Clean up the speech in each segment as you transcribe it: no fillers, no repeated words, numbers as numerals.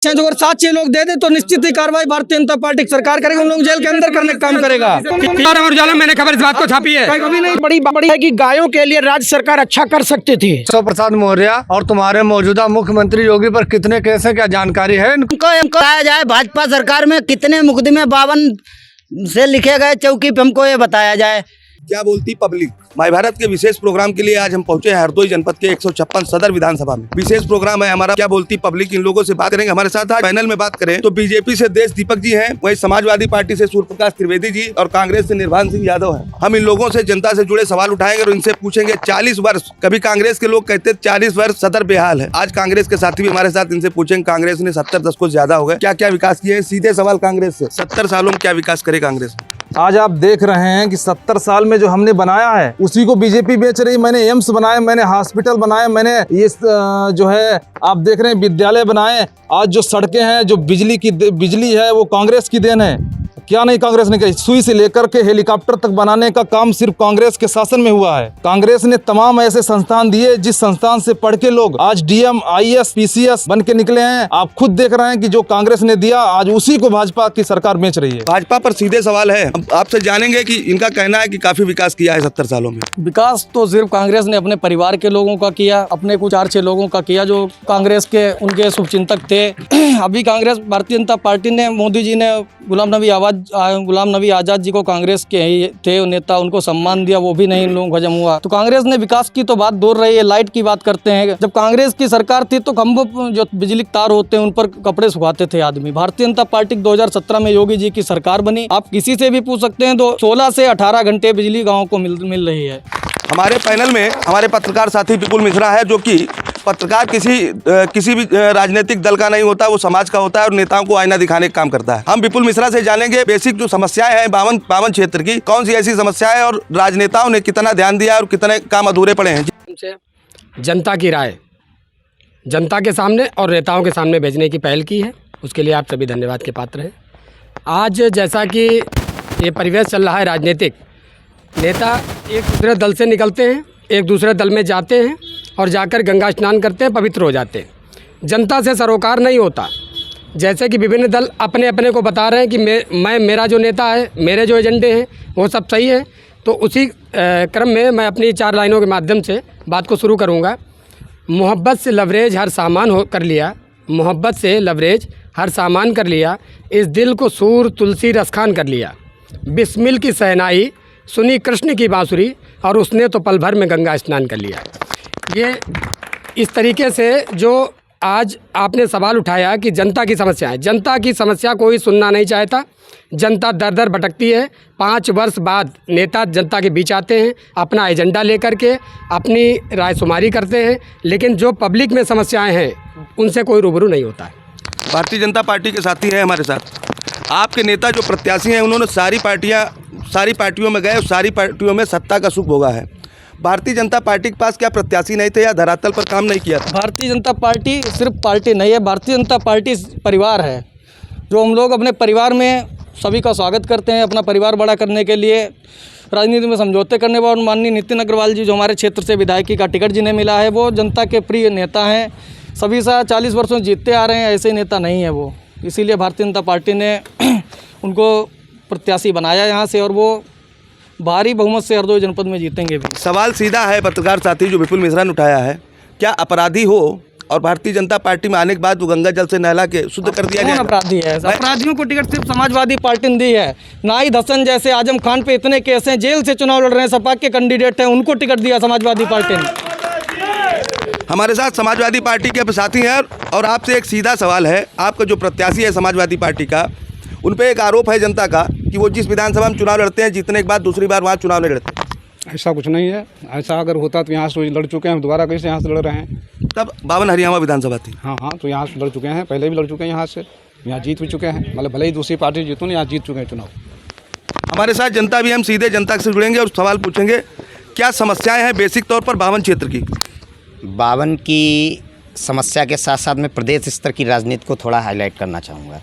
अगर 7-6 लोग दे दे तो निश्चित ही कार्रवाई भारतीय जनता पार्टी सरकार करेगी, उन लोग जेल के अंदर करने का काम करेगा। उजाला मैंने खबर इस बात को छापी है। कभी नहीं बड़ी है कि गायों के लिए राज्य सरकार अच्छा कर सकती थी। शिव प्रसाद मौर्य और तुम्हारे मौजूदा मुख्यमंत्री योगी पर कितने केस है, क्या जानकारी है? हमको बताया जाए भाजपा सरकार में कितने मुकदमे 52 से लिखे गए चौकी पे, हमको ये बताया जाए। क्या बोलती पब्लिक। माय भारत के विशेष प्रोग्राम के लिए आज हम पहुंचे हैं हरदोई जनपद के 156 सदर विधानसभा में। विशेष प्रोग्राम है हमारा क्या बोलती पब्लिक, इन लोगों से बात करेंगे। हमारे साथ आज पैनल में बात करें तो बीजेपी से देश दीपक जी हैं, वही समाजवादी पार्टी से सूर्य प्रकाश त्रिवेदी जी और कांग्रेस से निर्वाण सिंह यादव हैं। हम इन लोगों से जनता से जुड़े सवाल उठाएंगे और इनसे पूछेंगे 40 वर्ष, कभी कांग्रेस के लोग कहते 40 वर्ष सदर बेहाल है, आज कांग्रेस के साथी भी हमारे साथ, इनसे पूछेंगे कांग्रेस ने 70 दशकों ज्यादा हो गए, क्या क्या विकास किए हैं। सीधे सवाल कांग्रेस से, 70 सालों में क्या विकास करे कांग्रेस। आज आप देख रहे हैं कि 70 साल में जो हमने बनाया है उसी को बीजेपी बेच रही। मैंने एम्स बनाए, मैंने हॉस्पिटल बनाए, मैंने ये जो है आप देख रहे हैं विद्यालय बनाए। आज जो सड़कें हैं, जो बिजली है वो कांग्रेस की देन है। क्या नहीं कांग्रेस ने कही, सुई से लेकर के हेलीकॉप्टर तक बनाने का काम सिर्फ कांग्रेस के शासन में हुआ है। कांग्रेस ने तमाम ऐसे संस्थान दिए जिस संस्थान से पढ़ के लोग आज डीएम, आईएएस, पीसीएस बन के निकले हैं। आप खुद देख रहे हैं कि जो कांग्रेस ने दिया आज उसी को भाजपा की सरकार बेच रही है। भाजपा पर सीधे सवाल है, आपसे जानेंगे कि इनका कहना है कि काफी विकास किया है 70 सालों में। विकास तो सिर्फ कांग्रेस ने अपने परिवार के लोगों का किया, अपने कुछ 4-6 लोगों का किया जो कांग्रेस के उनके शुभचिंतक थे। अभी कांग्रेस भारतीय जनता पार्टी ने, मोदी जी ने गुलाम नबी आज़ाद जी को कांग्रेस के ही थे नेता, उनको सम्मान दिया, वो भी नहीं इन लोगों को हजम हुआ। तो कांग्रेस ने विकास की तो बात दूर रही है, लाइट की बात करते हैं। जब कांग्रेस की सरकार थी तो खंभों जो बिजली के तार होते हैं उन पर कपड़े सुखाते थे आदमी। भारतीय जनता पार्टी 2017 में योगी जी की सरकार बनी, आप किसी से भी पूछ सकते हैं तो 16 से 18 घंटे बिजली गाँव को मिल रही है। हमारे पैनल में हमारे पत्रकार साथी विपुल मिश्रा है, जो कि पत्रकार किसी भी राजनीतिक दल का नहीं होता, वो समाज का होता है और नेताओं को आईना दिखाने का काम करता है। हम विपुल मिश्रा से जानेंगे बेसिक जो समस्याएं हैं बावन क्षेत्र की, कौन सी ऐसी समस्याएं है और राजनेताओं ने कितना ध्यान दिया और कितने काम अधूरे पड़े हैं। जनता की राय जनता के सामने और नेताओं के सामने भेजने की पहल की है, उसके लिए आप सभी धन्यवाद के पात्र हैं। आज जैसा कि ये परिवेश चल रहा है राजनीतिक, नेता एक दूसरे दल से निकलते हैं, एक दूसरे दल में जाते हैं और जाकर गंगा स्नान करते हैं, पवित्र हो जाते हैं। जनता से सरोकार नहीं होता। जैसे कि विभिन्न दल अपने अपने को बता रहे हैं कि मेरा जो नेता है, मेरे जो एजेंडे हैं वो सब सही है, तो उसी क्रम में मैं अपनी 4 लाइनों के माध्यम से बात को शुरू करूँगा। मोहब्बत से लवरेज हर सामान कर लिया, मोहब्बत से लवरेज हर सामान कर लिया, इस दिल को सूर तुलसी रसखान कर लिया। बिस्मिल की सहनाई सुनी कृष्ण की बांसुरी और उसने तो पल भर में गंगा स्नान कर लिया। ये इस तरीके से जो आज आपने सवाल उठाया कि जनता की समस्या है, जनता की समस्या कोई सुनना नहीं चाहता। जनता दर दर भटकती है। 5 वर्ष बाद नेता जनता के बीच आते हैं, अपना एजेंडा लेकर के अपनी रायशुमारी करते हैं, लेकिन जो पब्लिक में समस्याएं हैं उनसे कोई रूबरू नहीं होता है। भारतीय जनता पार्टी के साथी हैं हमारे साथ। आपके नेता जो प्रत्याशी हैं उन्होंने सारी पार्टियों में गए और सारी पार्टियों में सत्ता का सुख भोगा है। भारतीय जनता पार्टी के पास क्या प्रत्याशी नहीं थे या धरातल पर काम नहीं किया था? भारतीय जनता पार्टी सिर्फ पार्टी नहीं है, भारतीय जनता पार्टी परिवार है। जो हम लोग अपने परिवार में सभी का स्वागत करते हैं, अपना परिवार बड़ा करने के लिए राजनीति में समझौते करने वाले माननीय नितिन अग्रवाल जी, जो हमारे क्षेत्र से विधायकी का टिकट जिन्हें मिला है, वो जनता के प्रिय नेता हैं। सभी सा 40 वर्षों से जीतते आ रहे हैं, ऐसे नेता नहीं है वो। इसीलिए भारतीय जनता पार्टी ने उनको प्रत्याशी बनाया यहाँ से और वो भारी बहुमत से हरदोई जनपद में जीतेंगे भी। सवाल सीधा है पत्रकार साथी जो विपुल मिश्रा ने उठाया है, क्या अपराधी हो और भारतीय जनता पार्टी में आने के बाद वो गंगा जल से नहला के शुद्ध कर दिया जाए? अपराधी है? अपराधियों को टिकट सिर्फ समाजवादी पार्टी ने दी है। नाहिद हसन जैसे आजम खान पे इतने केस हैं, जेल से चुनाव लड़ रहे हैं, सपा के कैंडिडेट हैं, उनको टिकट दिया समाजवादी पार्टी ने। हमारे साथ समाजवादी पार्टी के साथी हैं और आपसे एक सीधा सवाल है, आपका जो प्रत्याशी है समाजवादी पार्टी का, उन पे एक आरोप है जनता का कि वो जिस विधानसभा में चुनाव लड़ते हैं, जीतने के बाद दूसरी बार वहाँ चुनाव नहीं लड़ते। ऐसा कुछ नहीं है। ऐसा अगर होता तो यहाँ से लड़ चुके हैं, दोबारा कैसे यहाँ से लड़ रहे हैं? तब 52 हरियाणा विधानसभा थी। हाँ, तो यहाँ से लड़ चुके हैं, पहले भी लड़ चुके हैं, यहाँ से यहाँ जीत भी चुके हैं। मतलब भले ही दूसरी पार्टी जीतू ना, यहाँ जीत चुके हैं चुनाव। हमारे साथ जनता भी, हम सीधे जनता से जुड़ेंगे और सवाल पूछेंगे, क्या समस्याएं हैं बेसिक तौर पर 52 क्षेत्र की? 52 की समस्या के साथ साथ मैं प्रदेश स्तर की राजनीति को थोड़ा हाईलाइट करना चाहूँगा।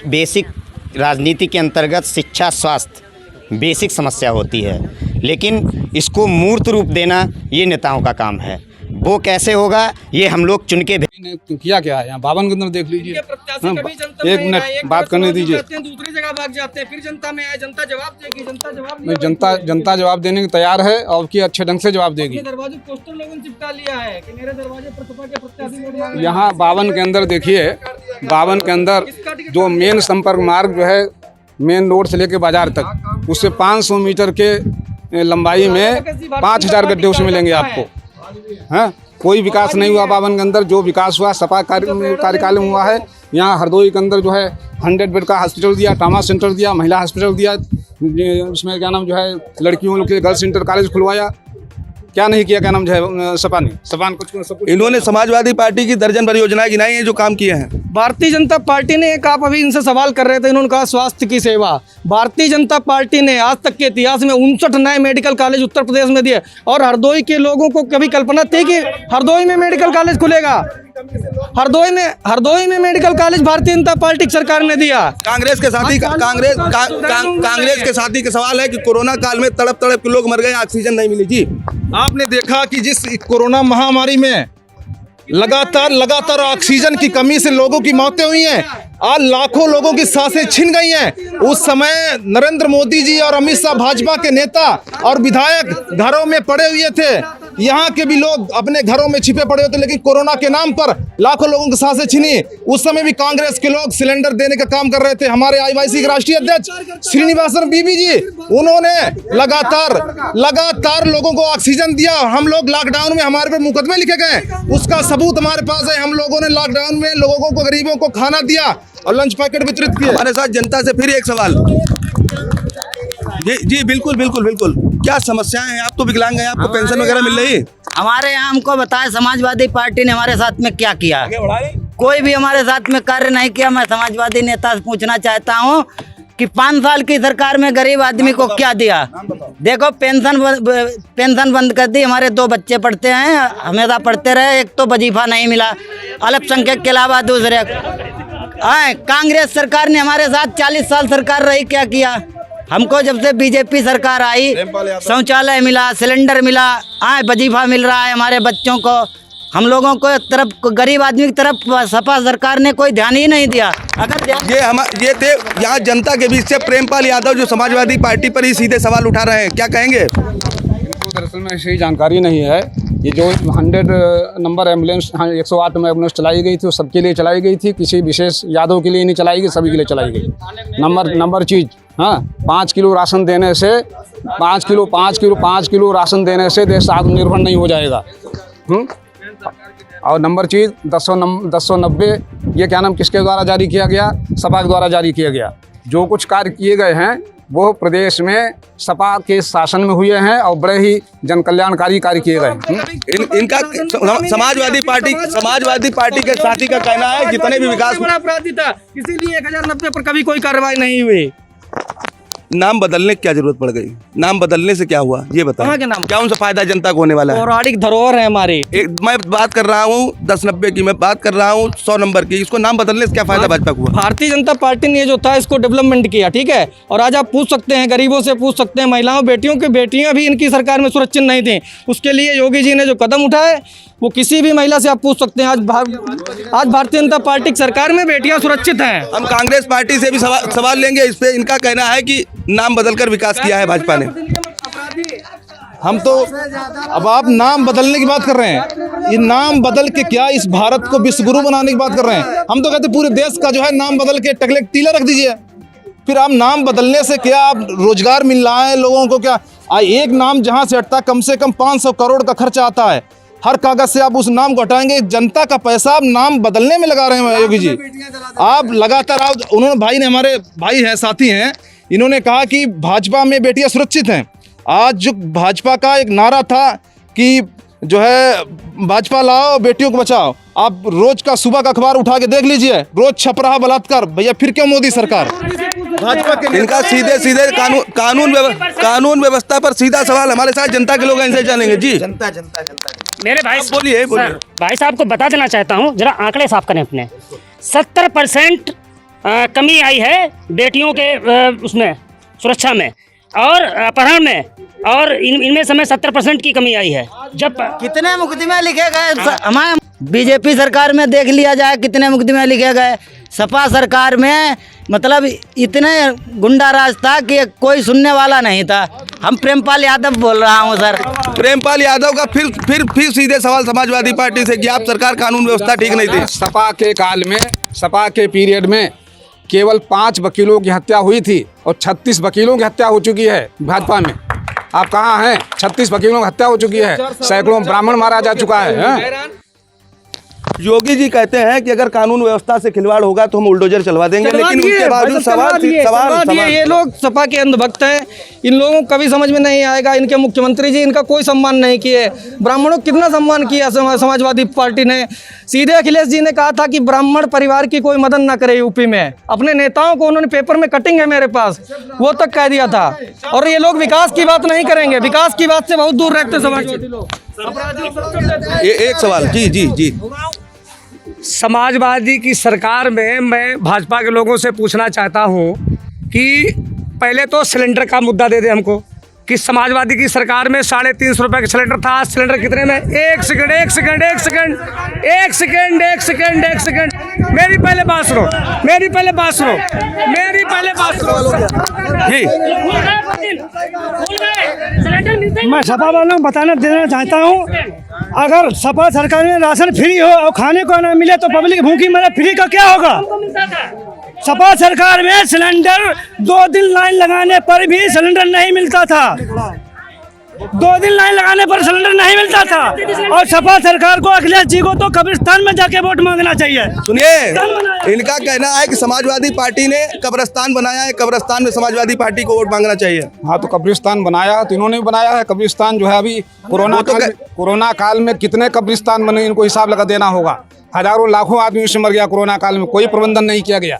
बेसिक राजनीति के अंतर्गत शिक्षा, स्वास्थ्य बेसिक समस्या होती है, लेकिन इसको मूर्त रूप देना ये नेताओं का काम है। वो कैसे होगा ये हम लोग चुन के किया क्या है यहाँ बावन के अंदर देख लीजिए। हाँ, एक मिनट बात करने दीजिए। दूसरी जगह भाग जाते हैं, फिर जनता में आए, जनता जवाब देगी, जनता जवाब नहीं, जनता जवाब देने को तैयार है और की अच्छे ढंग से जवाब देगी। दरवाजे पोस्टर लोगों ने चिपका लिया है कि मेरे दरवाजे पर सपा के प्रत्याशी। यहाँ बावन के अंदर देखिए, बावन के अंदर जो मेन संपर्क मार्ग जो है मेन रोड से लेके बाजार तक, उससे 500 मीटर के लंबाई में 5000 गड्ढे उसमें मिलेंगे आपको। हाँ, कोई विकास नहीं हुआ बावन के अंदर। जो विकास हुआ सपा कार्यकाल में हुआ है। यहाँ हरदोई के अंदर जो है 100 बेड का हॉस्पिटल दिया, ट्रामा सेंटर दिया, महिला हॉस्पिटल दिया, उसमें क्या नाम जो है लड़कियों के गर्ल्स इंटर कॉलेज खुलवाया। क्या नहीं किया, क्या नाम जो है सपा ने कुछ सब कुछ। इन्होंने समाजवादी पार्टी की दर्जन भर योजनाएं गिनाई हैं जो काम किए हैं। भारतीय जनता पार्टी ने, एक आप अभी इनसे सवाल कर रहे थे, इन्होंने कहा स्वास्थ्य की सेवा। भारतीय जनता पार्टी ने आज तक के इतिहास में 59 नए मेडिकल कॉलेज उत्तर प्रदेश में दिए। और हरदोई के लोगों को कभी कल्पना थी कि हरदोई में मेडिकल कॉलेज खुलेगा? हरदोई में medical college Bharatiya Janata party की सरकार ने दिया। कांग्रेस के साथी कांग्रेस के साथी का सवाल है कि कोरोना काल में तड़प तड़प के लोग मर गए, ऑक्सीजन नहीं मिली। जी, आपने देखा कि जिस कोरोना महामारी में लगातार ऑक्सीजन की कमी से लोगों की मौतें हुई हैं, आज लाखों लोगों की सांसें छिन गई हैं। उस समय नरेंद्र मोदी जी और अमित शाह भाजपा के नेता और विधायक घरों में पड़े हुए थे। यहाँ के भी लोग अपने घरों में छिपे पड़े होते, लेकिन कोरोना के नाम पर लाखों लोगों की सांसें छिनी। उस समय भी कांग्रेस के लोग सिलेंडर देने का काम कर रहे थे। हमारे आईवाईसी के राष्ट्रीय अध्यक्ष श्रीनिवासन बीबी जी, उन्होंने लगातार लोगों को ऑक्सीजन दिया। हम लोग लॉकडाउन में हमारे पे मुकदमे लिखे गए, उसका सबूत हमारे पास है। हम लोगों ने लॉकडाउन में लोगों को, गरीबों को खाना दिया और लंच पैकेट वितरित किए। हमारे साथ जनता से फिर एक सवाल। जी बिल्कुल। क्या समस्याएं हैं? आप तो विकलांग हैं, आपको पेंशन वगैरह मिल रही है? हमारे यहाँ हमको बताया समाजवादी पार्टी ने हमारे साथ में क्या किया। कोई भी हमारे साथ में कार्य नहीं किया। मैं समाजवादी नेता से पूछना चाहता हूँ कि 5 साल की सरकार में गरीब आदमी को क्या दिया? देखो, पेंशन बंद कर दी। हमारे 2 बच्चे पढ़ते हैं, हमेशा पढ़ते रहे, एक तो वजीफा नहीं मिला, अल्पसंख्यक के अलावा दूसरे। कांग्रेस सरकार ने हमारे साथ 40 साल सरकार रही, क्या किया? हमको जब से बीजेपी सरकार आई, शौचालय मिला, सिलेंडर मिला, वजीफा मिल रहा है हमारे बच्चों को। हम लोगों को तरफ, गरीब आदमी की तरफ सपा सरकार ने कोई ध्यान ही नहीं दिया। अगर ये थे यहाँ जनता के बीच से प्रेमपाल यादव, जो समाजवादी पार्टी पर ही सीधे सवाल उठा रहे हैं, क्या कहेंगे? दरअसल में ऐसी जानकारी नहीं है। ये जो 100 नंबर एम्बुलेंस, 108 में एम्बुलेंस चलाई गई थी, वो सबके लिए चलाई गई थी, किसी विशेष यादव के लिए नहीं चलाई गई, सभी के लिए चलाई गई। नंबर चीज़, हाँ, 5 किलो राशन देने से 5 किलो राशन देने से देश आत्मनिर्भर नहीं हो जाएगा। और नंबर चीज़ 1090, ये क्या नाम किसके द्वारा जारी किया गया? सपा के द्वारा जारी किया गया। जो कुछ कार्य किए गए हैं वो प्रदेश में सपा के शासन में हुए हैं और बड़े ही जन कल्याणकारी कार्य किए गए। इनका समाजवादी पार्टी के साथी का कहना है जितने भी विकास बड़ा अपराधी था, इसीलिए 1090 पर कभी कोई कार्रवाई नहीं हुई। नाम बदलने की क्या जरूरत पड़ गई? नाम बदलने से क्या हुआ ये बताएं। क्या उनसे फायदा जनता को होने वाला है? पौराणिक धरोहर है हमारी। मैं बात कर रहा हूँ 1090 की, मैं बात कर रहा हूँ 100 नंबर की। इसको नाम बदलने से क्या फायदा भाजपा को हुआ? भारतीय जनता पार्टी ने जो था इसको डेवलपमेंट किया, ठीक है। और आज आप पूछ सकते हैं, गरीबों से पूछ सकते हैं, महिलाओं बेटियों की बेटियां भी इनकी सरकार में सुरक्षित नहीं थी। उसके लिए योगी जी ने जो कदम उठाए, वो किसी भी महिला से आप पूछ सकते हैं। आज भारतीय जनता पार्टी की सरकार में बेटियां सुरक्षित हैं। हम कांग्रेस पार्टी से भी सवाल लेंगे इस पे। इनका कहना है कि नाम बदलकर विकास किया है भाजपा ने। हम तो, अब आप नाम बदलने की बात कर रहे हैं, ये नाम बदल के क्या इस भारत को विश्वगुरु बनाने की बात कर रहे हैं? हम तो कहते पूरे देश का जो है नाम बदल के टकले टीला रख दीजिए। फिर आप नाम बदलने से क्या आप रोजगार मिल रहा है लोगों को? क्या एक नाम जहां से हटता कम से कम 500 करोड़ का खर्चा आता है। हर कागज से आप उस नाम को हटाएंगे, जनता का पैसा आप नाम बदलने में लगा रहे हैं। योगी जी, आप लगातार उन्होंने, भाई ने, हमारे भाई हैं, साथी हैं, इन्होंने कहा कि भाजपा में बेटियां सुरक्षित हैं। आज जो भाजपा का एक नारा था कि जो है भाजपा लाओ बेटियों को बचाओ, आप रोज का सुबह का अखबार उठा के देख लीजिए, रोज छप रहा बलात्कार। भैया फिर क्यों मोदी सरकार? भाजपा के इनका सीधे कानून व्यवस्था पर सीधा सवाल। हमारे साथ जनता के लोग इनसे जानेंगे। जी, जनता मेरे भाई, बोलिए। भाई साहब को बता देना चाहता हूँ, जरा आंकड़े साफ करें अपने। 70% कमी आई है बेटियों के उसमें सुरक्षा में। और अपहरण में, और इनमें समय 70% की कमी आई है। जब कितने मुकदमे लिखे गए हमारे बीजेपी सरकार में, देख लिया जाए कितने मुकदमे लिखे गए। सपा सरकार में मतलब इतने गुंडा राज था कि कोई सुनने वाला नहीं था। हम प्रेमपाल यादव बोल रहा हूँ सर। प्रेमपाल यादव का फिर सीधे सवाल समाजवादी पार्टी से कि आप सरकार कानून व्यवस्था ठीक नहीं थी। सपा के काल में, सपा के पीरियड में केवल 5 वकीलों की हत्या हुई थी और 36 वकीलों की हत्या हो चुकी है भाजपा में। आप कहाँ हैं? 36 वकीलों की हत्या हो चुकी है, सैकड़ों ब्राह्मण मारा जा चुका है। योगी जी कहते हैं कि अगर कानून व्यवस्था से खिलवाड़ होगा तो हम बुलडोजर चलवा देंगे, लेकिन उसके बावजूद सवाल ये लोग सपा के अंधभक्त हैं। इन लोगों को कभी समझ में नहीं आएगा। इनके मुख्यमंत्री जी इनका कोई सम्मान नहीं किए। ब्राह्मणों को कितना सम्मान किया समाजवादी पार्टी ने। सीधे अखिलेश जी ने कहा था कि ब्राह्मण परिवार की कोई मदद ना करे यूपी में। अपने नेताओं को उन्होंने पेपर में कटिंग है मेरे पास, वो तक कह दिया था। और ये लोग विकास की बात नहीं करेंगे, विकास की बात से बहुत दूर रहते समाजवादी लोग। एक सवाल जी समाजवादी की सरकार में मैं भाजपा के लोगों से पूछना चाहता हूं कि पहले तो सिलेंडर का मुद्दा दे दे हमको, कि समाजवादी की सरकार में 350 रुपये का सिलेंडर था। सिलेंडर कितने में? एक सेकंड मेरी पहले बात सुनो। मैं सपा वालों को देना चाहता हूँ, अगर सपा सरकार में राशन फ्री हो और खाने को ना मिले तो पब्लिक भूखी मरे, फ्री का क्या होगा? सपा सरकार में सिलेंडर 2 दिन लाइन लगाने पर भी सिलेंडर नहीं मिलता था। 2 दिन लाइन लगाने पर सिलेंडर नहीं मिलता था। और सपा सरकार को, अखिलेश जी को तो कब्रिस्तान में जाके वोट मांगना चाहिए। सुनिए, इनका कहना है कि समाजवादी पार्टी ने कब्रिस्तान बनाया है, कब्रिस्तान में समाजवादी पार्टी को वोट मांगना चाहिए। हाँ, तो कब्रिस्तान बनाया तो इन्होंने भी बनाया है। कब्रिस्तान जो है अभी कोरोना काल में कितने कब्रिस्तान बने, इनको हिसाब लगा देना होगा। हजारों लाखों आदमी उसमें मर गया कोरोना काल में, कोई प्रबंधन नहीं किया गया।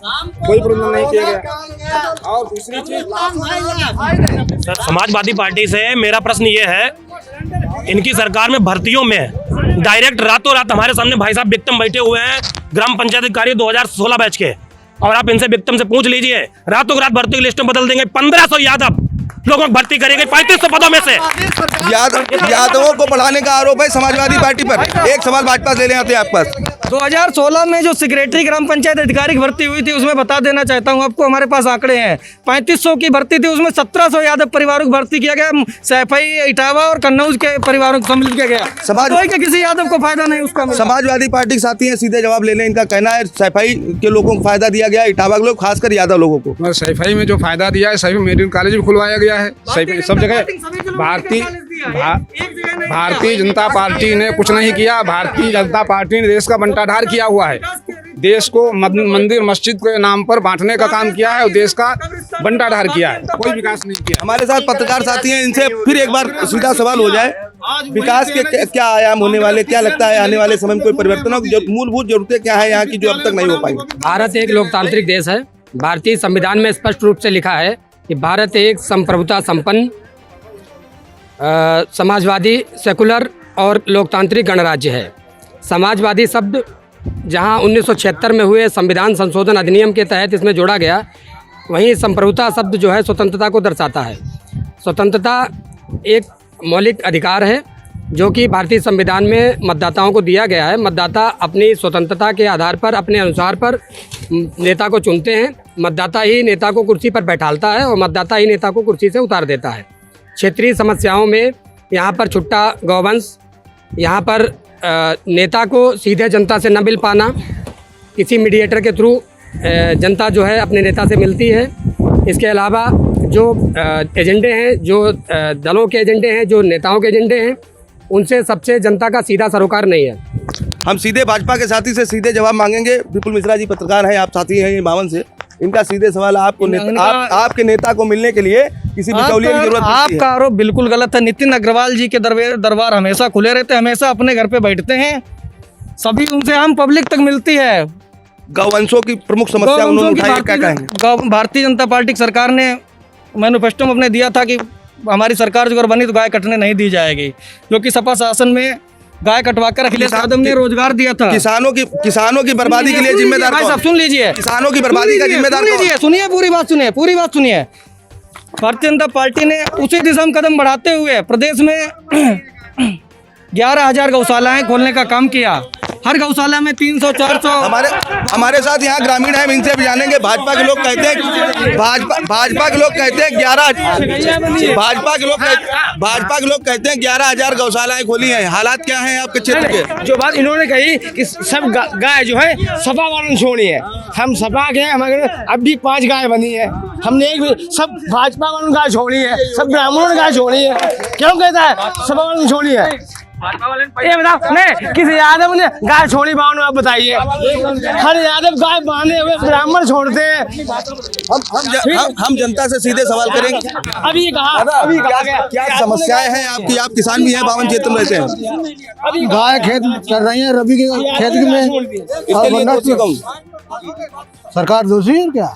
और दूसरी चीज, समाजवादी पार्टी से मेरा प्रश्न ये है, इनकी सरकार में भर्तियों में डायरेक्ट रातों रात हमारे सामने भाई साहब विक्टिम बैठे हुए हैं, ग्राम पंचायत अधिकारी 2016 बैच के, और आप इनसे विक्टिम से पूछ लीजिए, रातों रात भर्ती की लिस्ट में बदल देंगे। 1500 यादव लोगों को भर्ती करेंगे 3500 पदों में से। यादवों को बढ़ाने का आरोप है समाजवादी पार्टी पर। एक सवाल भाजपा से ले आते हैं आप पास। 2016 में जो सेक्रेटरी ग्राम पंचायत अधिकारी की भर्ती हुई थी, उसमें बता देना चाहता हूं आपको, हमारे पास आंकड़े हैं। 3500 की भर्ती थी, उसमें 1700 यादव परिवारों की भर्ती किया गया। सैफई, इटावा और कन्नौज के परिवारों को सम्मिलित किया गया। कोई के किसी यादव को फायदा नहीं उसका। समाजवादी पार्टी के साथी हैं, सीधे जवाब ले लें। इनका कहना है सैफई के लोगों को फायदा दिया गया, इटावा के लोग, खासकर यादव लोगों को। सैफई में जो फायदा दिया है, सैफई मेडिकल कॉलेज भी खुलवाया गया है। सैफई सब जगह भारतीय जनता पार्टी ने कुछ नहीं किया। भारतीय जनता पार्टी ने देश का बंटाढार किया हुआ है। देश को मंदिर मस्जिद के नाम पर बांटने का काम किया है और देश का बंटाढार किया है, कोई विकास नहीं किया। हमारे साथ पत्रकार साथी हैं, इनसे फिर एक बार सीधा सवाल हो जाए, विकास के क्या आयाम होने वाले, क्या लगता है आने वाले समय में कोई परिवर्तन हो? मूलभूत जरूरतें क्या है यहाँ की जो अब तक नहीं हो पाई? भारत एक लोकतांत्रिक देश है। भारतीय संविधान में स्पष्ट रूप से लिखा है कि भारत एक संप्रभुता संपन्न समाजवादी, सेकुलर और लोकतांत्रिक गणराज्य है। समाजवादी शब्द जहां 1976 में हुए संविधान संशोधन अधिनियम के तहत इसमें जोड़ा गया, वहीं संप्रभुता शब्द जो है स्वतंत्रता को दर्शाता है। स्वतंत्रता एक मौलिक अधिकार है जो कि भारतीय संविधान में मतदाताओं को दिया गया है। मतदाता अपनी स्वतंत्रता के आधार पर, अपने अनुसार पर नेता को चुनते हैं। मतदाता ही नेता को कुर्सी पर बैठालता है और मतदाता ही नेता को कुर्सी से उतार देता है। क्षेत्रीय समस्याओं में यहाँ पर छुट्टा गौवंश, यहाँ पर नेता को सीधे जनता से न मिल पाना, किसी मीडिएटर के थ्रू जनता जो है अपने नेता से मिलती है। इसके अलावा जो एजेंडे हैं, जो दलों के एजेंडे हैं, जो नेताओं के एजेंडे हैं, उनसे सबसे जनता का सीधा सरोकार नहीं है। हम सीधे भाजपा के साथी से सीधे जवाब मांगेंगे। विपुल मिश्रा जी पत्रकार हैं, आप साथी हैं बावन से। इनका सीधे सवाल, आपको आपके नेता को मिलने के लिए किसी बिचौलिए की जरूरत पड़ती है? आपका आरोप बिल्कुल गलत है। नितिन अग्रवाल जी के दरबार हमेशा खुले रहते हैं, हमेशा अपने घर पे बैठते हैं, सभी उनसे आम पब्लिक तक मिलती है। गौवंशों की प्रमुख समस्या उन्होंने उठाई, क्या कहेंगे? भारतीय जनता पार्टी की सरकार ने मैनिफेस्टो में अपने दिया था कि हमारी सरकार जो अगर बनी तो गाय कटने नहीं दी जाएगी, जो कि सपा शासन में गाय कटवाकर अखिलेश यादव ने रोजगार दिया था। किसानों की बर्बादी के लिए जिम्मेदार कौन? सुन लीजिए, किसानों की बर्बादी का जिम्मेदार कौन? सुनिए, पूरी बात सुनिए। भारतीय जनता पार्टी ने उसी दिशा में कदम बढ़ाते हुए प्रदेश में 11,000 गौशालाएं खोलने का काम किया। हर गौशाला में 300-400। हमारे साथ यहाँ ग्रामीण हैं, इनसे भी जानेंगे। भाजपा के लोग कहते हैं 11,000 गौशालाएं खोली हैं। हालात क्या हैं आपके क्षेत्र के? जो बात इन्होंने कही कि सब गाय जो है सपा वालों ने छोड़ी है, हम सपा के हमारे अब भी 5 गाय बनी है। हमने एक सब भाजपा वालों ने गाय छोड़ी है, सब ब्राह्मणों ने गाय छोड़ी है। क्यों कहता है सपा वालों ने छोड़ी है? ये बताओ नहीं, किसी यादव ने गाय छोड़ी बावन, आप बताइए। हर यादव गाय बांधे हुए ब्राह्मण छोड़ते हैं। हम जनता से सीधे सवाल करेंगे। अभी कहा क्या समस्याएं हैं आपकी? आप किसान भी हैं, 52 क्षेत्र में रहते हैं। गाय खेत कर रही है रबी के खेत में, सरकार दोषी है क्या?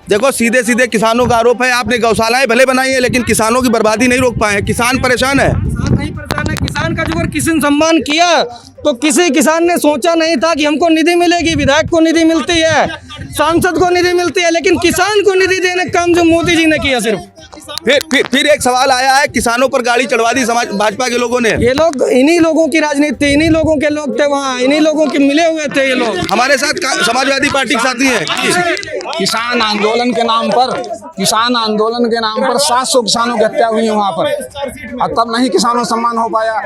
देखो, सीधे सीधे किसानों का आरोप है, आपने गौशालाएं भले बनाई है लेकिन किसानों की बर्बादी नहीं रोक पाए हैं। किसान परेशान है। नहीं परेशान है। किसान का जो किसान सम्मान किया तो किसी किसान ने सोचा नहीं था कि हमको निधि मिलेगी। विधायक को निधि मिलती है, सांसद को निधि मिलती है, लेकिन किसान को निधि देने का काम जो मोदी जी ने किया सिर्फ। फिर एक सवाल आया है, किसानों पर गाड़ी चढ़वा दी समाज भाजपा के लोगों ने। ये लोग इन्हीं लोगों की राजनीति, इन्हीं लोगों के लोग थे वहाँ, इन्हीं लोगों के मिले हुए थे ये लोग। हमारे साथ समाजवादी पार्टी के साथी हैं। किसान आंदोलन के नाम पर 700 किसानों की हत्या हुई है वहाँ पर, और तब नहीं किसानों सम्मान हो पाया।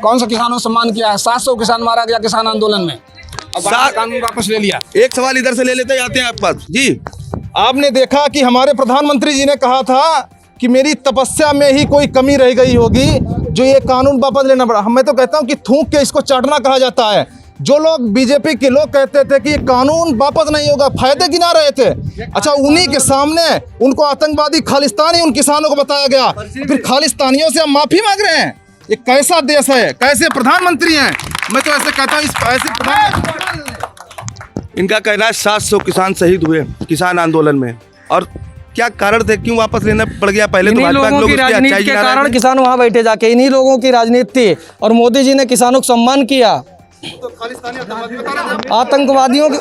कौन सा किसानों सम्मान किया है? 700 किसान मारा गया किसान आंदोलन में, और कानून वापस ले लिया। एक सवाल इधर से ले लेते आते हैं आपके पास जी। आपने देखा कि हमारे प्रधानमंत्री जी ने कहा था कि मेरी तपस्या में ही कोई कमी रह गई होगी जो ये कानून वापस लेना पड़ा। मैं तो कहता हूँ कि थूक के इसको चाटना कहा जाता है। जो लोग बीजेपी के लोग कहते थे कि ये कानून वापस नहीं होगा, फायदे गिना रहे थे, अच्छा उन्हीं के सामने उनको आतंकवादी खालिस्तानी उन किसानों को बताया गया। फिर खालिस्तानियों से हम माफी मांग रहे हैं। ये कैसा देश है, कैसे प्रधानमंत्री हैं? मैं तो ऐसे कहता हूँ ऐसे इनका कहना है 700 किसान शहीद हुए किसान आंदोलन में, और क्या कारण थे, क्यों वापस लेना पड़ गया? पहले तो भाजपा के लोग उसकी राजनीति के कारण किसान वहाँ बैठे जाके, इन्हीं लोगों की राजनीति थी। और मोदी जी ने किसानों को सम्मान किया। आतंकवादियों के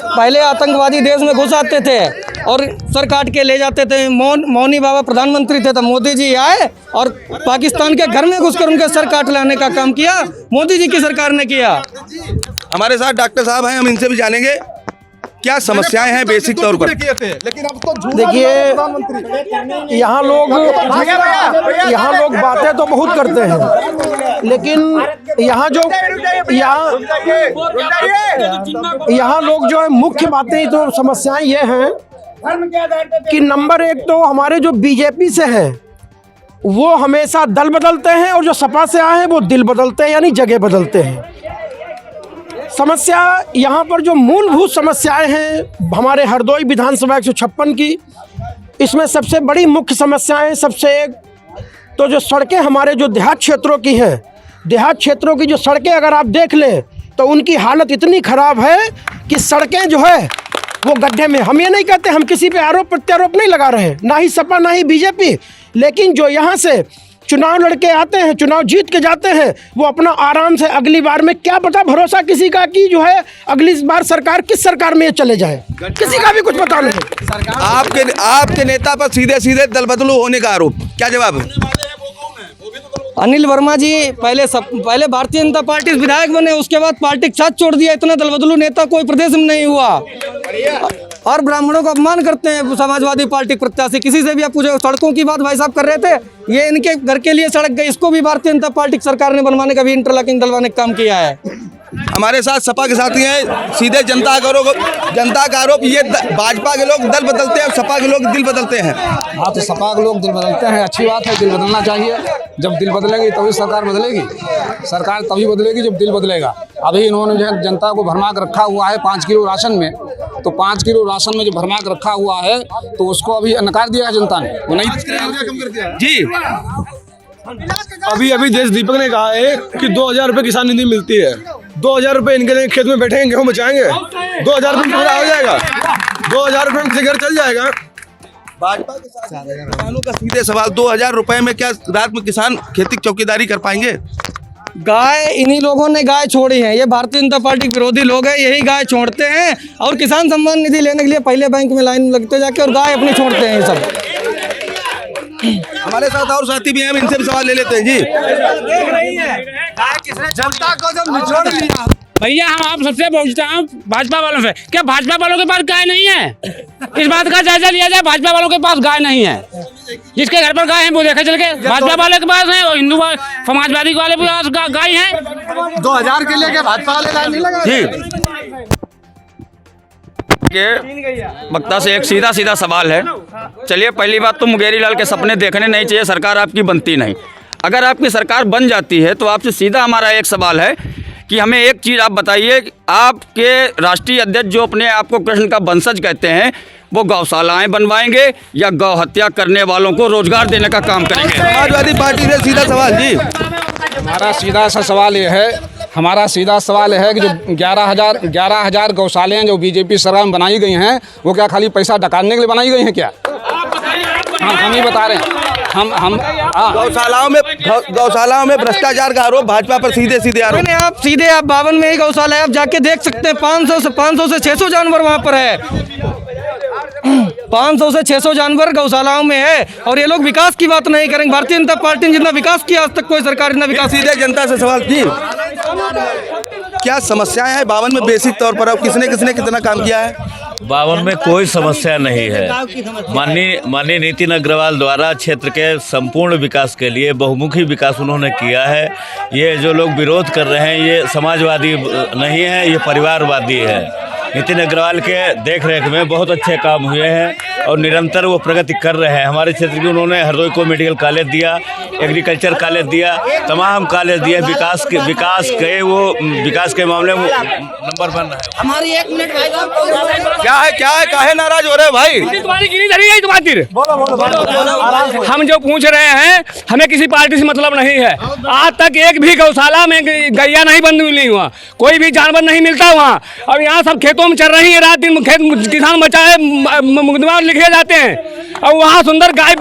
पहले आतंकवादी देश में घुस आते थे और सर काट के ले जाते थे। मौनी बाबा प्रधानमंत्री थे, तो मोदी जी आए और पाकिस्तान के घर में घुसकर उनके सर काट लाने का काम किया। मोदी जी की सरकार ने किया। हमारे साथ डॉक्टर साहब हैं, हम इनसे भी जानेंगे क्या समस्याएं हैं बेसिक तौर पर। लेकिन अब तो देखिए, यहाँ लोग बातें तो बहुत करते हैं, लेकिन यहाँ लोग जो है मुख्य बातें तो समस्याएं ये हैं कि नंबर 1 तो हमारे जो बीजेपी से हैं वो हमेशा दल बदलते हैं, और जो सपा से आए हैं वो दिल बदलते हैं, यानी जगह बदलते हैं। समस्या यहाँ पर जो मूलभूत समस्याएं हैं हमारे हरदोई विधानसभा 156 की, इसमें सबसे बड़ी मुख्य समस्याएं सबसे एक तो जो सड़कें हमारे जो देहात क्षेत्रों की हैं, देहात क्षेत्रों की जो सड़कें अगर आप देख लें तो उनकी हालत इतनी ख़राब है कि सड़कें जो है वो गड्ढे में। हम ये नहीं कहते, हम किसी पे आरोप प्रत्यारोप नहीं लगा रहे हैं, ना ही सपा ना ही बीजेपी, लेकिन जो यहाँ से चुनाव लड़के आते हैं, चुनाव जीत के जाते हैं, वो अपना आराम से अगली बार में क्या पता भरोसा किसी का कि जो है अगली बार सरकार किस सरकार में ये चले जाए, किसी का भी कुछ पता नहीं। आपके नेता पर सीधे सीधे दल बदलू होने का आरोप, क्या जवाब है? अनिल वर्मा जी पहले भारतीय जनता पार्टी के विधायक बने, उसके बाद पार्टी के साथ छोड़ दिया। इतना दल बदलू नेता कोई प्रदेश में नहीं हुआ। और ब्राह्मणों का अपमान करते हैं समाजवादी पार्टी के प्रत्याशी। किसी से भी आप पूछो, सड़कों की बात भाई साहब कर रहे थे, ये इनके घर के लिए सड़क गई, इसको भी भारतीय जनता पार्टी की सरकार ने बनवाने का भी इंटरलॉकिंग डलवाने का काम किया है। हमारे साथ सपा के साथी हैं, सीधे जनता का आरोप ये भाजपा के लोग दल बदलते हैं, सपा के लोग दिल बदलते हैं। हाँ, तो सपा के लोग दिल बदलते हैं, अच्छी बात है, दिल बदलना चाहिए। जब दिल बदलेगी तभी सरकार बदलेगी, सरकार तभी बदलेगी जब दिल बदलेगा। अभी इन्होंने जो है जनता को भरमा कर रखा हुआ है 5 किलो राशन में, तो 5 किलो राशन में जो भरमा कर रखा हुआ है तो उसको अभी नकार दिया है जनता ने, वो नहीं जी। अभी देश दीपक ने कहा है कि 2000 रुपये किसान निधि मिलती है। 2000 रुपये इनके लिए खेत में बैठेंगे, गेहूँ बचाएंगे, 2000 रुपये पूरा हो जाएगा, 2000 रुपये में किसी घर चल जाएगा। भाजपा के साथ किसानों का सीधे सवाल, 2000 रुपए में क्या रात में किसान खेती चौकीदारी कर पाएंगे? गाय इन्हीं लोगों ने गाय छोड़ी है। ये भारतीय जनता पार्टी के विरोधी लोग हैं, यही गाय छोड़ते हैं और किसान सम्मान निधि लेने के लिए पहले बैंक में लाइन में लगते जाके और गाय अपनी छोड़ते हैं। ये सब हमारे साथ और साथी भी हैं, हम इनसे भी सवाल ले लेते हैं। जी, जनता को जब निचोड़ लिया भैया, हम आप सबसे पूछते हैं भाजपा वालों से, क्या भाजपा वालों के पास गाय नहीं है? इस बात का जायजा लिया जाए, भाजपा वालों के पास गाय नहीं है। जिसके घर पर गाय है वो देखा चल के भाजपा वाले के पास है, और हिंदू समाजवादी वाले के पास गाय है। 2000 के लेके भाजपा वाले लाइन नहीं लगा। जी, वक्ता से एक सीधा सीधा सवाल है। चलिए, पहली बात तो मुंगेरी लाल के सपने देखने नहीं चाहिए, सरकार आपकी बनती नहीं। अगर आपकी सरकार बन जाती है तो आपसे सीधा हमारा एक सवाल है कि हमें एक चीज़ आप बताइए, आपके राष्ट्रीय अध्यक्ष जो अपने आप को कृष्ण का वंशज कहते हैं, वो गौशालाएं बनवाएंगे या गौ हत्या करने वालों को रोजगार देने का काम करेंगे? समाजवादी पार्टी से सीधा सवाल। जी, हमारा सीधा सा सवाल ये है, कि जो 11,000 गौशालाएं जो बीजेपी सरकार में बनाई गई हैं, वो क्या खाली पैसा डकाने के लिए बनाई गई हैं क्या? हम ही बता रहे हैं। हम गौशालाओं में भ्रष्टाचार का आरोप भाजपा पर सीधे सीधे आरोप। आप 52 में ही गौशाला है, आप जाके देख सकते हैं। 500 से 600 जानवर वहाँ पर है। 500 से 600 जानवर गौशालाओं में है, और ये लोग विकास की बात नहीं करेंगे। भारतीय जनता पार्टी ने जितना विकास किया, आज तक कोई सरकार इतना विकास। सीधे जनता से सवाल। जी, क्या समस्याएं हैं 52 में बेसिक तौर पर? अब किसने कितना काम किया है? 52 में कोई समस्या नहीं है। माननीय नितिन अग्रवाल द्वारा क्षेत्र के संपूर्ण विकास के लिए बहुमुखी विकास उन्होंने किया है। ये जो लोग विरोध कर रहे हैं, ये समाजवादी नहीं है, ये परिवारवादी है। नितिन अग्रवाल के देख रेख में बहुत अच्छे काम हुए हैं और निरंतर वो प्रगति कर रहे हैं। हमारे क्षेत्र की उन्होंने हरदोई को मेडिकल कॉलेज दिया, एग्रीकल्चर कॉलेज दिया, तमाम कॉलेज दिए। विकास के मामले में नंबर 1 है। हमारी 1 मिनट भाई साहब, क्या है काहे नाराज हो रहे हैं भाई? हम जो पूछ रहे हैं, हमें किसी पार्टी से मतलब नहीं है। आज तक एक भी गौशाला में गैया नहीं बंद नहीं हुआ, कोई भी जानवर नहीं मिलता वहाँ। अब यहाँ सब खेतों में चल रही है, रात दिन खेत किसान बचाए मुकदमा लिखे जाते हैं, और वहाँ सुंदर गाय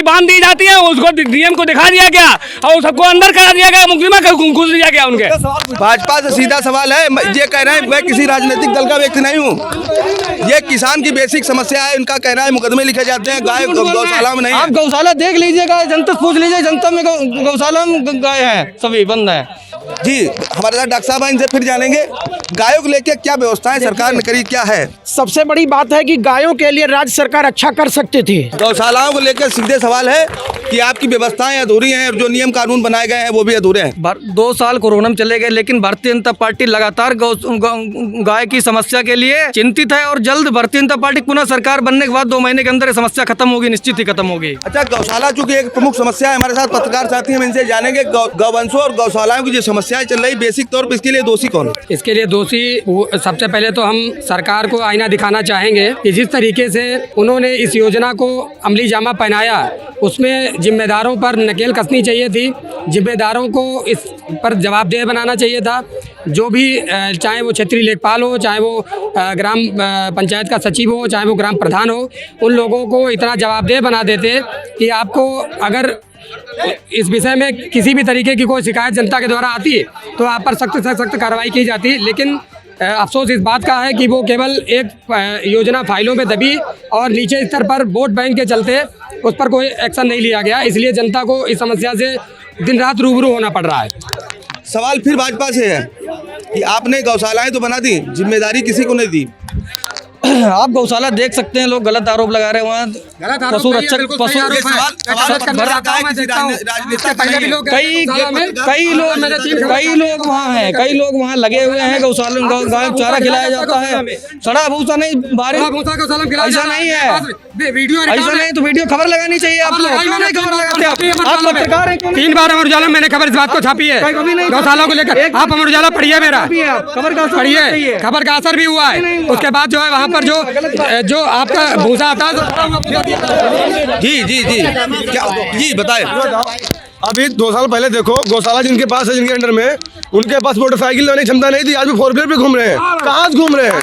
बांध दी जाती है। उसको डीएम को दिखा दिया गया और सबको अंदर करा दिया गया, मुकदमा घुस दिया गया उनके। भाजपा से सीधा सवाल है, ये कह रहे हैं मैं किसी राजनीतिक दल का व्यक्ति नहीं हूँ। ये किसान की बेसिक समस्या है, उनका कहना है मुकदमे लिखे जाते हैं, गाय गौशाला में नहीं। आप गौशाला देख लीजिएगा, जनता पूछ लीजिए, जनता में गौशाला में गाय है, सभी बंद है। जी, हमारे साथ डॉक्टर साहब इनसे फिर जानेंगे, गायों को लेकर क्या व्यवस्थाएं सरकार ने करी, क्या है? सबसे बड़ी बात है कि गायों के लिए राज्य सरकार अच्छा कर सकती थी। गौशालाओं को लेकर सीधे सवाल है कि आपकी व्यवस्थाएं अधूरी हैं और जो नियम कानून बनाए गए हैं वो भी अधूरे हैं। 2 साल कोरोना में चले गए, लेकिन भारतीय जनता पार्टी लगातार गाय की समस्या के लिए चिंतित है, और जल्द भारतीय जनता पार्टी पुनः सरकार बनने के बाद 2 महीने के अंदर ये समस्या खत्म होगी, निश्चित ही खत्म होगी। अच्छा, गौशाला चूंकि एक प्रमुख समस्या है, हमारे साथ पत्रकार साथी हम इनसे जानेंगे गौवंशों और गौशालाओं की जो समस्याएं चल रही, बेसिक तौर पर इसके लिए दोषी कौन है? इसके लिए दोषी सबसे पहले तो हम सरकार को आईना दिखाना चाहेंगे कि जिस तरीके से उन्होंने इस योजना को अमली जामा पहनाया, उसमें जिम्मेदारों पर नकेल कसनी चाहिए थी। जिम्मेदारों को इस पर जवाबदेह बनाना चाहिए था। जो भी चाहे वो क्षेत्रीय लेखपाल हो, चाहे वो ग्राम पंचायत का सचिव हो, चाहे वो ग्राम प्रधान हो, उन लोगों को इतना जवाबदेह बना देते कि आपको अगर इस विषय में किसी भी तरीके की कोई शिकायत जनता के द्वारा आती है तो आप पर सख्त से सख्त कार्रवाई की जाती है। लेकिन अफसोस इस बात का है कि वो केवल एक योजना फाइलों में दबी और नीचे स्तर पर वोट बैंक के चलते उस पर कोई एक्शन नहीं लिया गया। इसलिए जनता को इस समस्या से दिन रात रूबरू होना पड़ रहा है। सवाल फिर भाजपा से है कि आपने गौशालाएं तो बना दी, जिम्मेदारी किसी को नहीं दी। आप गौशाला देख सकते हैं, लोग गलत आरोप लगा रहे हैं वहाँ। पशु रक्षक कई लोग वहाँ हैं, कई लोग वहाँ लगे हुए हैं। गौशाला गाय चारा खिलाया जाता है, सड़ा भूसा नहीं, बारिश ऐसा नहीं है, ऐसा नहीं तो वीडियो खबर लगानी चाहिए। आप लोग क्यों नहीं खबर लगाते? आप पत्रकार हैं। 3 बार अमर उजाला मैंने खबर इस बात को छापी है गौशाला को लेकर। आप अमर उजाला पढ़िए, मेरा खबर का पढ़िए, खबर का असर भी हुआ है। उसके बाद जो है वहाँ पर जो आपका भूसा आता है। जी बताएं। अभी 2 साल पहले देखो, गौशाला जिनके पास है, जिनके अंडर में, उनके पास मोटरसाइकिल लेने की क्षमता नहीं थी, आज भी 4 व्हीलर पे घूम रहे हैं। कहाँ घूम रहे हैं?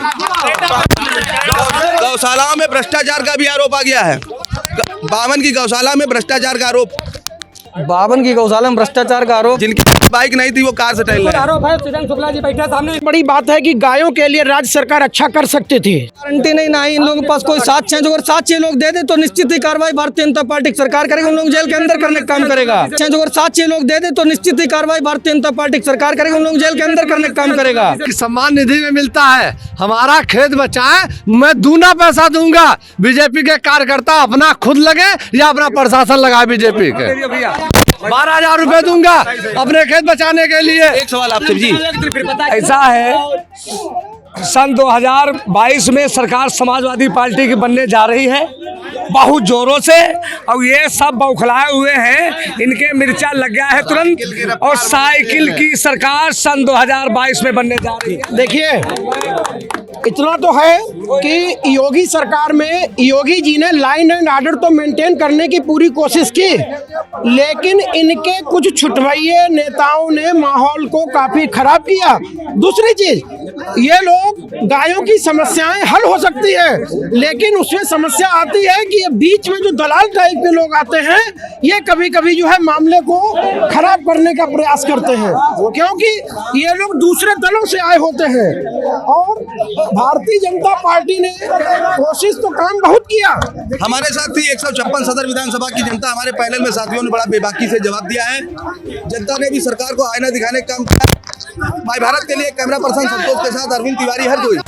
गौशालाओं में भ्रष्टाचार का भी आरोप आ गया है। 52 की गौशाला में भ्रष्टाचार का आरोप। 52 की गौशाला में भ्रष्टाचार का आरोप, जिनके बाइक नहीं थी वो कार से टहल रहे हैं। आरोप है सुरेंद्र शुक्ला जी बैठे सामने। बड़ी बात है कि गायों के लिए राज्य सरकार अच्छा कर सकती थी। गारंटी नहीं ना इन लोगों के पास कोई साक्ष्य है। अगर साक्ष्य लोग दे दे तो निश्चित ही कार्रवाई भारतीय जनता पार्टी की सरकार करेगी, उन लोग जेल के अंदर करने का काम करेगा। अगर साक्ष्य लोग दे दे तो निश्चित ही कार्रवाई भारतीय जनता पार्टी की सरकार करेगी, उन लोग जेल के अंदर करने का काम करेगा। सम्मान निधि में मिलता है, हमारा खेत बचाए, मैं दूना पैसा दूंगा। बीजेपी के कार्यकर्ता अपना खुद लगे या अपना प्रशासन लगाए बीजेपी के। 12,000 रुपए दूंगा अपने खेत बचाने के लिए। एक सवाल आपसे जी, ऐसा है सन 2022 में सरकार समाजवादी पार्टी की बनने जा रही है बहुत जोरों से, और ये सब बौखलाए हुए हैं, इनके मिर्चा लग गया है तुरंत, और साइकिल की सरकार सन 2022 में बनने जा रही है। देखिए इतना तो है कि योगी सरकार में योगी जी ने लाइन एंड ऑर्डर तो मेंटेन करने की पूरी कोशिश की, लेकिन इनके कुछ छुटवैये नेताओं ने माहौल को काफी खराब किया। दूसरी चीज, ये लोग गायों की समस्याएं हल हो सकती है, लेकिन उसमें समस्या आती है कि ये बीच में जो दलाल टाइप के लोग आते हैं, ये कभी कभी जो है मामले को खराब करने का प्रयास करते हैं, क्योंकि ये लोग दूसरे दलों से आए होते हैं। और भारतीय जनता पार्टी ने कोशिश तो काम बहुत किया। हमारे साथ थी 156 सदर विधानसभा की जनता। हमारे पैनल में साथियों ने बड़ा बेबाकी से जवाब दिया है। जनता ने भी सरकार को आईना दिखाने का काम किया। माय भारत के लिए कैमरा पर्सन संतोष के साथ अरविंद तिवारी, हरदोई।